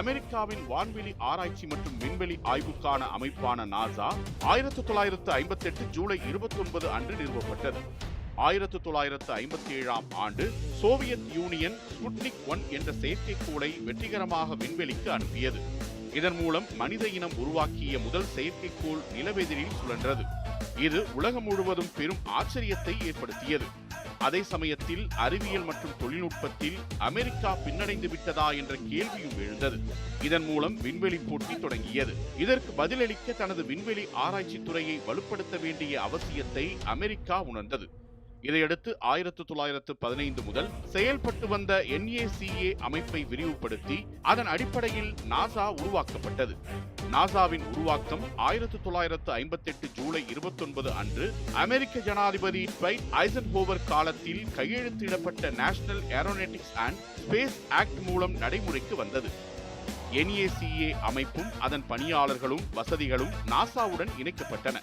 அமெரிக்காவின் வான்வெளி ஆராய்ச்சி மற்றும் விண்வெளி ஆய்வுக்கான அமைப்பான நாசா 1958 ஜூலை 29 அன்று நிறுவப்பட்டது. 1957ஆம் ஆண்டு சோவியத் யூனியன் ஸ்புட்னிக் 1 என்ற செயற்கைக்கோளை வெற்றிகரமாக விண்வெளிக்கு அனுப்பியது. இதன் மூலம் மனித இனம் உருவாக்கிய முதல் செயற்கைக்கோள் நிலவெதிரில் சுழன்றது. இது உலகம் முழுவதும் பெரும் ஆச்சரியத்தை ஏற்படுத்தியது. அதே சமயத்தில் அறிவியல் மற்றும் தொழில்நுட்பத்தில் அமெரிக்கா பின்னடைந்து விட்டதா என்ற கேள்வியும் எழுந்தது. இதன் மூலம் விண்வெளி போட்டி தொடங்கியது. இதற்கு பதிலளிக்க தனது விண்வெளி ஆராய்ச்சி துறையை வலுப்படுத்த வேண்டிய அவசியத்தை அமெரிக்கா உணர்ந்தது. இதையடுத்து 1915 முதல் செயல்பட்டு வந்த NACA அமைப்பை விரிவுபடுத்தி அதன் அடிப்படையில் நாசா உருவாக்கப்பட்டது. நாசாவின் உருவாக்கம் 1958 ஜூலை 29 அன்று அமெரிக்க ஜனாதிபதி ட்வைட் ஐசன்ஹோவர் காலத்தில் கையெழுத்திடப்பட்ட National Aeronautics and Space Act மூலம் நடைமுறைக்கு வந்தது. NACA அமைப்பும் அதன் பணியாளர்களும் வசதிகளும் நாசாவுடன் இணைக்கப்பட்டன.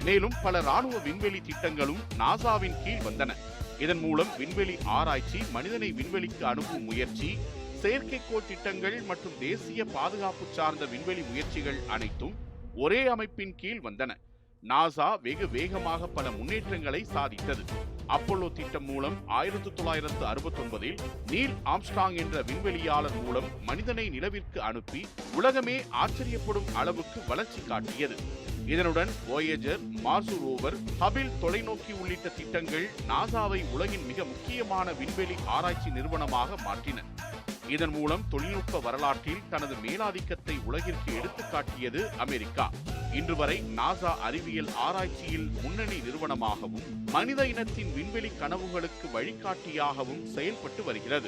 மேலும் பல ராணுவ விண்வெளி திட்டங்களும் நாசாவின் கீழ் வந்தன. இதன் மூலம் விண்வெளி ஆராய்ச்சி, மனிதனை விண்வெளிக்கு அனுப்பும் முயற்சி, செயற்கைக்கோள் திட்டங்கள் மற்றும் தேசிய பாதுகாப்பு சார்ந்த விண்வெளி முயற்சிகள் அனைத்தும் ஒரே அமைப்பின் கீழ் வந்தன. நாசா வெகு வேகமாக பல முன்னேற்றங்களை சாதித்தது. அப்போலோ திட்டம் மூலம் 1969இல் நீல் ஆம்ஸ்ட்ராங் என்ற விண்வெளியாளர் மூலம் மனிதனை நிலவிற்கு அனுப்பி உலகமே ஆச்சரியப்படும் அளவுக்கு வளர்ச்சி காட்டியது. இதனுடன் வோயேஜர், மார்சு ரோவர், ஹபிள் தொலைநோக்கி உள்ளிட்ட திட்டங்கள் நாசாவை உலகின் மிக முக்கியமான விண்வெளி ஆராய்ச்சி நிறுவனமாக மாற்றின. இதன் மூலம் தொழில்நுட்ப வரலாற்றில் தனது மேலாதிக்கத்தை உலகிற்கு எடுத்துக்காட்டியது அமெரிக்கா. இன்று வரை நாசா அறிவியல் ஆராய்ச்சியில் முன்னணி நிறுவனமாகவும் மனித இனத்தின் விண்வெளி கனவுகளுக்கு வழிகாட்டியாகவும் செயல்பட்டு வருகிறது.